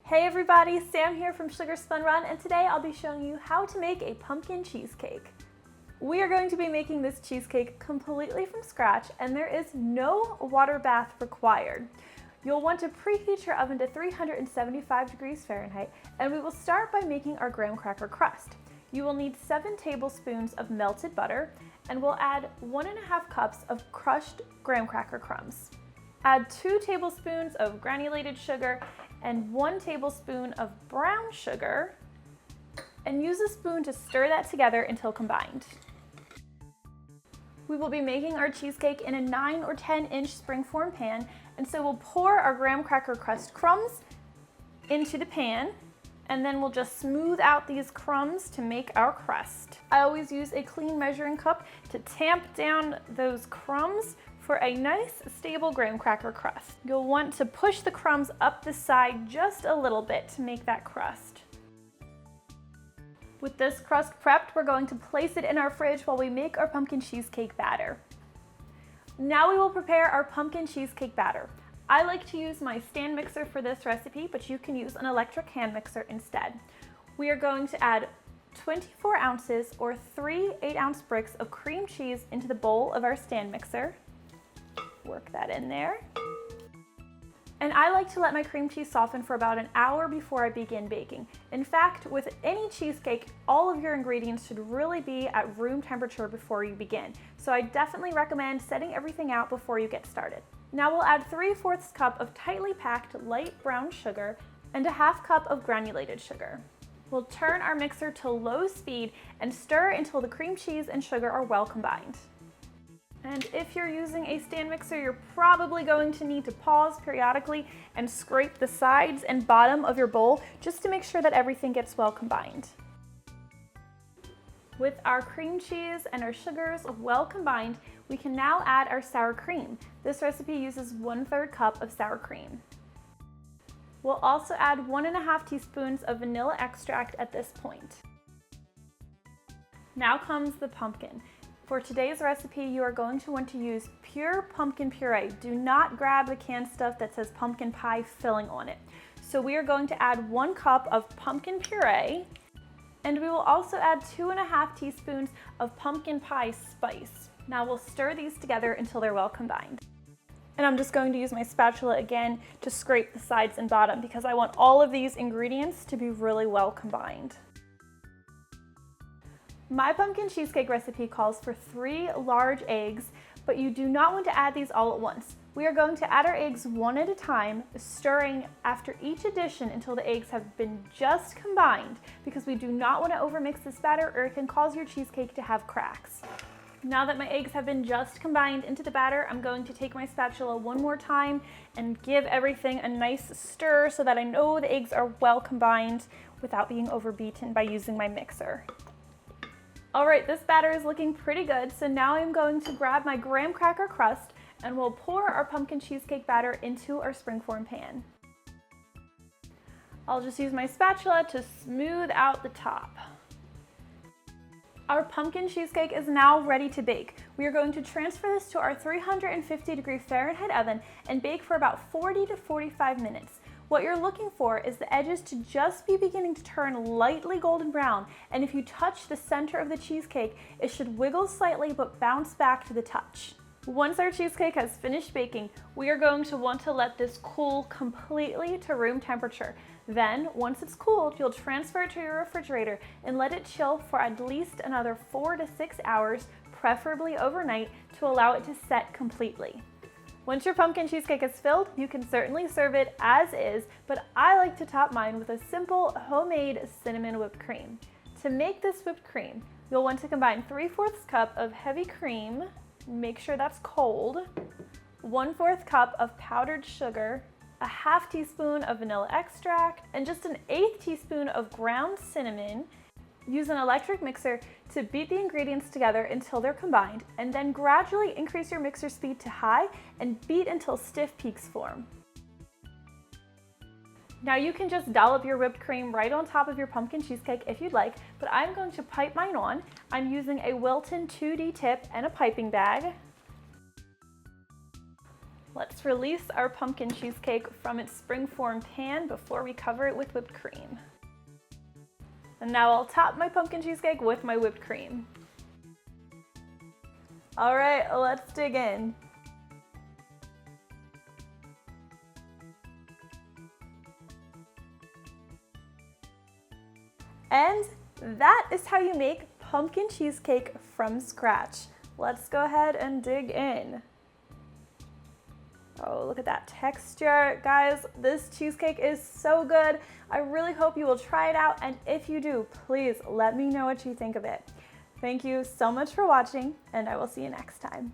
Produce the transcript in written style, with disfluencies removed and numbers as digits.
Hey everybody, Sam here from Sugar Spun Run, and today I'll be showing you how to make a pumpkin cheesecake. We are going to be making this cheesecake completely from scratch, and there is no water bath required. You'll want to preheat your oven to 375 degrees Fahrenheit, and we will start by making our graham cracker crust. You will need 7 tablespoons of melted butter, and we'll add 1.5 cups of crushed graham cracker crumbs. Add 2 tablespoons of granulated sugar and 1 tablespoon of brown sugar, and use a spoon to stir that together until combined. We will be making our cheesecake in a 9 or 10-inch springform pan, and so we'll pour our graham cracker crust crumbs into the pan, and then we'll just smooth out these crumbs to make our crust. I always use a clean measuring cup to tamp down those crumbs for a nice, stable graham cracker crust. You'll want to push the crumbs up the side just a little bit to make that crust. With this crust prepped, we're going to place it in our fridge while we make our pumpkin cheesecake batter. Now we will prepare our pumpkin cheesecake batter. I like to use my stand mixer for this recipe, but you can use an electric hand mixer instead. We are going to add 24 ounces or 3 8-ounce bricks of cream cheese into the bowl of our stand mixer. Work that in there. And I like to let my cream cheese soften for about an hour before I begin baking. In fact, with any cheesecake, all of your ingredients should really be at room temperature before you begin. So I definitely recommend setting everything out before you get started. Now we'll add 3/4 cup of tightly packed light brown sugar and a 1/2 cup of granulated sugar. We'll turn our mixer to low speed and stir until the cream cheese and sugar are well combined. And if you're using a stand mixer, you're probably going to need to pause periodically and scrape the sides and bottom of your bowl just to make sure that everything gets well combined. With our cream cheese and our sugars well combined, we can now add our sour cream. This recipe uses 1/3 cup of sour cream. We'll also add 1.5 teaspoons of vanilla extract at this point. Now comes the pumpkin. For today's recipe, you are going to want to use pure pumpkin puree. Do not grab the canned stuff that says pumpkin pie filling on it. So we are going to add 1 cup of pumpkin puree, and we will also add 2.5 teaspoons of pumpkin pie spice. Now we'll stir these together until they're well combined. And I'm just going to use my spatula again to scrape the sides and bottom because I want all of these ingredients to be really well combined. My pumpkin cheesecake recipe calls for 3 large eggs, but you do not want to add these all at once. We are going to add our eggs one at a time, stirring after each addition until the eggs have been just combined, because we do not want to overmix this batter or it can cause your cheesecake to have cracks. Now that my eggs have been just combined into the batter, I'm going to take my spatula one more time and give everything a nice stir so that I know the eggs are well combined without being overbeaten by using my mixer. All right, this batter is looking pretty good, so now I'm going to grab my graham cracker crust and we'll pour our pumpkin cheesecake batter into our springform pan. I'll just use my spatula to smooth out the top. Our pumpkin cheesecake is now ready to bake. We are going to transfer this to our 350 degree Fahrenheit oven and bake for about 40 to 45 minutes. What you're looking for is the edges to just be beginning to turn lightly golden brown, and if you touch the center of the cheesecake, it should wiggle slightly but bounce back to the touch. Once our cheesecake has finished baking, we are going to want to let this cool completely to room temperature. Then, once it's cooled, you'll transfer it to your refrigerator and let it chill for at least another 4 to 6 hours, preferably overnight, to allow it to set completely. Once your pumpkin cheesecake is filled, you can certainly serve it as is, but I like to top mine with a simple homemade cinnamon whipped cream. To make this whipped cream, you'll want to combine 3/4 cup of heavy cream, make sure that's cold, 1/4 cup of powdered sugar, a 1/2 teaspoon of vanilla extract, and just an 1/8 teaspoon of ground cinnamon. Use an electric mixer to beat the ingredients together until they're combined, and then gradually increase your mixer speed to high and beat until stiff peaks form. Now you can just dollop your whipped cream right on top of your pumpkin cheesecake if you'd like, but I'm going to pipe mine on. I'm using a Wilton 2D tip and a piping bag. Let's release our pumpkin cheesecake from its springform pan before we cover it with whipped cream. And now I'll top my pumpkin cheesecake with my whipped cream. All right, let's dig in. And that is how you make pumpkin cheesecake from scratch. Let's go ahead and dig in. Oh, look at that texture. Guys, this cheesecake is so good. I really hope you will try it out, and if you do, please let me know what you think of it. Thank you so much for watching, and I will see you next time.